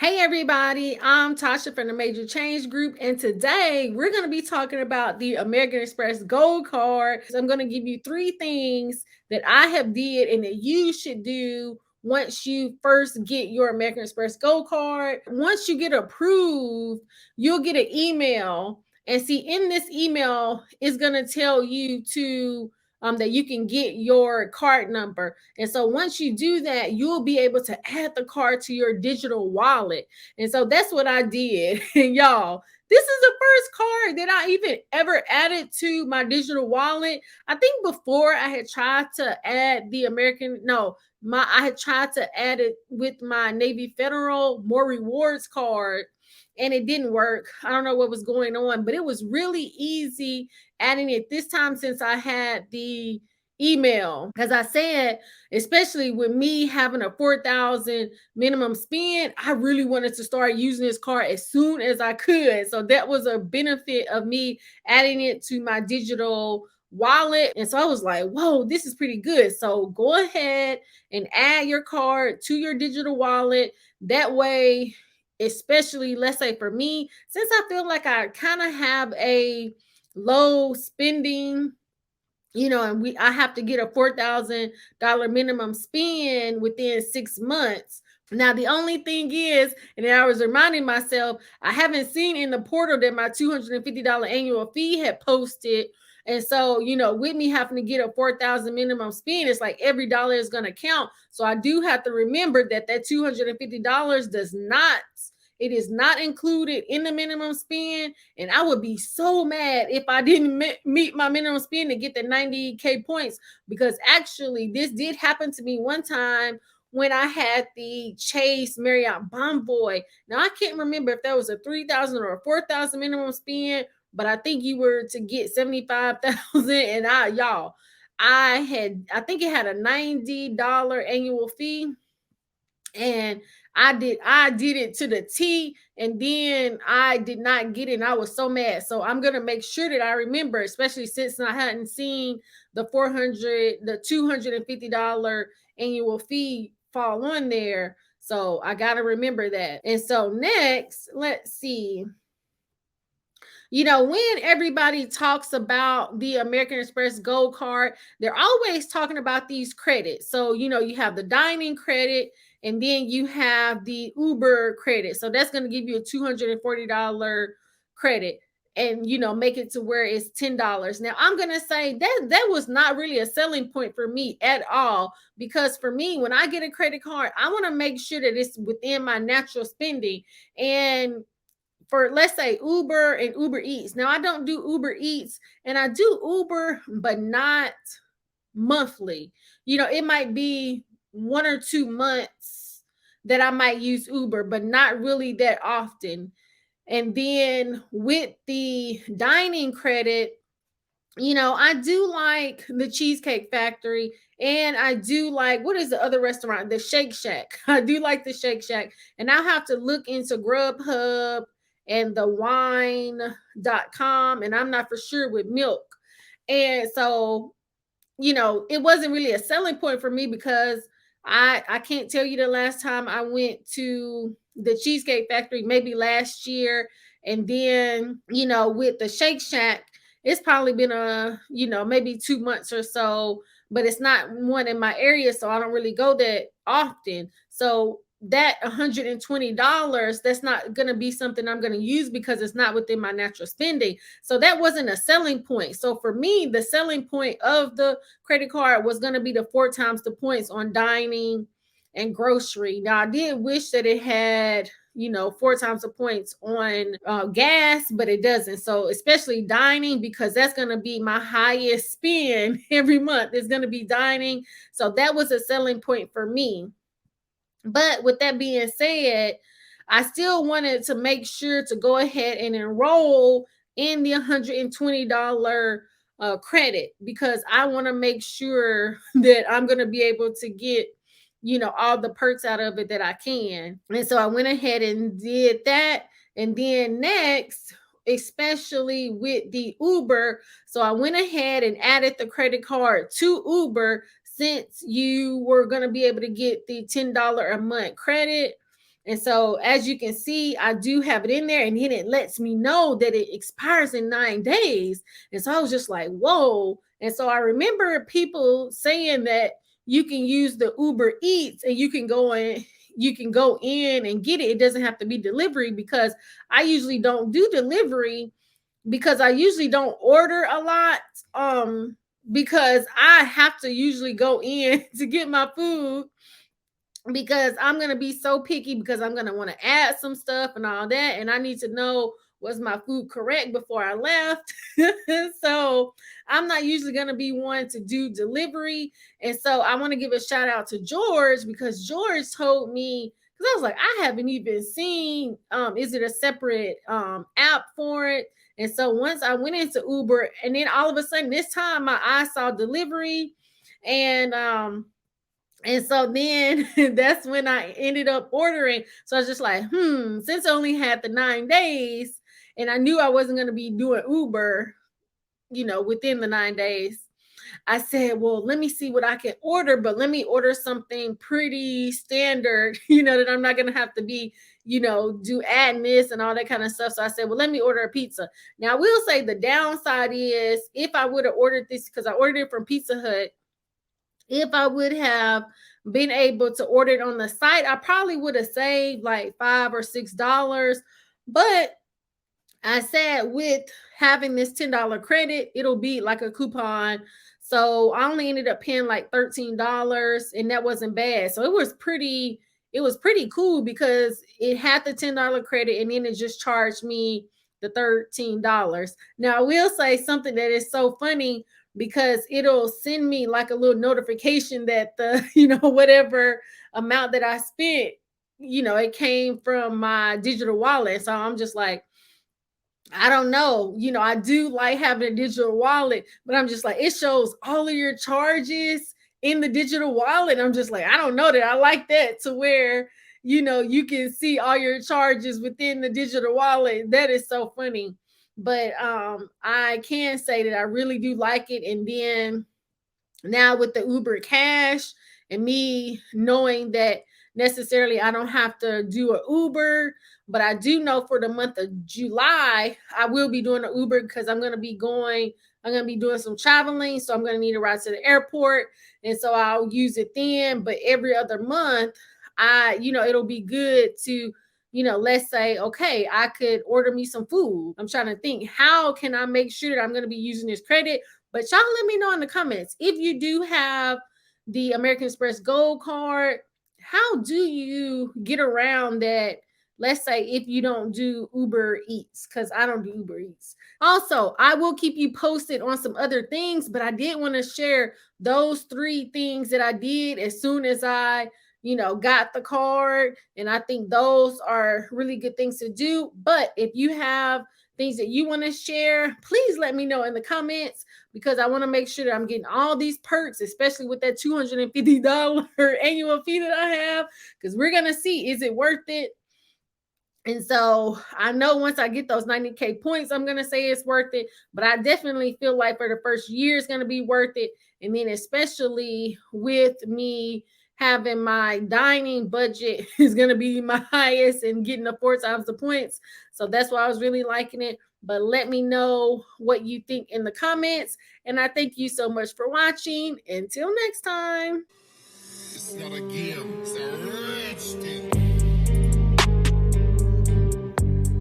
Hey everybody, I'm Tasha from the Major Change Group, and today we're going to be talking about the American Express Gold Card. So I'm going to give you three things that I have did and that you should do once you first get your American Express Gold Card. Once you get approved, you'll get an email, and see in this email is going to tell you to that you can get your card number. And so once you do that, you'll be able to add the card to your digital wallet. And so that's what I did. And y'all, this is the first card that I even ever added to my digital wallet. I think before I had tried to add the American, no, I had tried to add it with my Navy Federal More Rewards card, and it didn't work. I don't know what was going on, but it was really easy adding it this time since I had the email. Because I said, especially with me having a 4,000 minimum spend, I really wanted to start using this card as soon as I could. So that was a benefit of me adding it to my digital wallet. And so I was like, whoa, this is pretty good. So go ahead and add your card to your digital wallet. That way, especially let's say for me, since I feel like I kind of have a low spending, and I have to get a $4,000 minimum spend within 6 months. Now the only thing is, and I was reminding myself, I haven't seen in the portal that my $250 annual fee had posted. And so, with me having to get a 4,000 minimum spend, it's like every dollar is going to count. So I do have to remember that $250 does not, it is not included in the minimum spend. And I would be so mad if I didn't meet my minimum spend to get the 90K points, because actually this did happen to me one time when I had the Chase Marriott Bonvoy. Now I can't remember if that was a 3,000 or a 4,000 minimum spend, but I think you were to get 75,000. And I think it had a $90 annual fee, and I did it to the T, and then I did not get it, and I was so mad. So I'm gonna make sure that I remember, especially since I hadn't seen the $250 annual fee fall on there. So I gotta remember that. And so next, let's see. When everybody talks about the American Express Gold Card, they're always talking about these credits. So, you have the dining credit, and then you have the Uber credit. So that's going to give you a $240 credit, and make it to where it's $10. Now I'm going to say that was not really a selling point for me at all, because for me, when I get a credit card, I want to make sure that it's within my natural spending. And for, let's say, Uber and Uber Eats. Now I don't do Uber Eats, and I do Uber, but not monthly. It might be 1 or 2 months that I might use Uber, but not really that often. And then with the dining credit, I do like the Cheesecake Factory, and I do like, what is the other restaurant? The Shake Shack. I do like the Shake Shack. And I have to look into Grubhub and the wine.com, and I'm not for sure with milk. And so, it wasn't really a selling point for me, because I can't tell you the last time I went to the Cheesecake Factory, maybe last year. And then, with the Shake Shack, it's probably been maybe 2 months or so, but it's not one in my area, so I don't really go that often. So that $120, that's not going to be something I'm going to use, because it's not within my natural spending. So that wasn't a selling point. So for me, the selling point of the credit card was going to be the 4 times the points on dining and grocery. Now I did wish that it had 4 times the points on gas, but it doesn't. So especially dining, because that's going to be my highest spend every month, is going to be dining. So that was a selling point for me. But with that being said, I still wanted to make sure to go ahead and enroll in the $120 credit, because I want to make sure that I'm going to be able to get all the perks out of it that I can. And so I went ahead and did that. And then next, especially with the Uber, so I went ahead and added the credit card to Uber, since you were going to be able to get the $10 a month credit. And so, as you can see, I do have it in there, and then it lets me know that it expires in 9 days. And so I was just like, whoa. And so I remember people saying that you can use the Uber Eats and you can go in and get it. It doesn't have to be delivery, because I usually don't do delivery, because I usually don't order a lot. Because I have to usually go in to get my food, because I'm going to be so picky, because I'm going to want to add some stuff and all that. And I need to know, was my food correct before I left? So I'm not usually going to be one to do delivery. And so I want to give a shout out to George, because George told me, because I was like, I haven't even seen, is it a separate app for it? And so once I went into Uber, and then all of a sudden this time my eye saw delivery. And so then that's when I ended up ordering. So I was just like, since I only had the 9 days, and I knew I wasn't going to be doing Uber, within the 9 days, I said, well, let me see what I can order, but let me order something pretty standard, that I'm not going to have to be, do adding this and all that kind of stuff. So I said, well, let me order a pizza. Now, I will say the downside is, if I would have ordered this, because I ordered it from Pizza Hut, if I would have been able to order it on the site, I probably would have saved like $5 or $6. But I said, with having this $10 credit, it'll be like a coupon. So I only ended up paying like $13, and that wasn't bad. So it was pretty cool, because it had the $10 credit, and then it just charged me the $13. Now I will say something that is so funny, because it'll send me like a little notification that the, whatever amount that I spent, it came from my digital wallet. So I'm just like, I don't know. I do like having a digital wallet, but I'm just like, it shows all of your charges in the digital wallet. I'm just like, I don't know that I like that, to where, you can see all your charges within the digital wallet. That is so funny. But I can say that I really do like it. And then now with the Uber Cash, and me knowing that necessarily I don't have to do an Uber, but I do know for the month of July, I will be doing an Uber, because I'm going to be doing some traveling. So I'm going to need a ride to the airport. And so I'll use it then. But every other month, it'll be good to, let's say, okay, I could order me some food. I'm trying to think, how can I make sure that I'm going to be using this credit? But y'all let me know in the comments, if you do have the American Express Gold Card, how do you get around that? Let's say if you don't do Uber Eats, because I don't do Uber Eats. Also, I will keep you posted on some other things, but I did want to share those 3 things that I did as soon as I, got the card. And I think those are really good things to do. But if you have things that you want to share, please let me know in the comments, because I want to make sure that I'm getting all these perks, especially with that $250 annual fee that I have, because we're going to see, is it worth it? And so I know once I get those 90K points, I'm going to say it's worth it. But I definitely feel like for the first year, it's going to be worth it. And then especially with me having my dining budget is going to be my highest, and getting the 4 times the points. So that's why I was really liking it. But let me know what you think in the comments. And I thank you so much for watching. Until next time. It's not a game, it's a rich thing.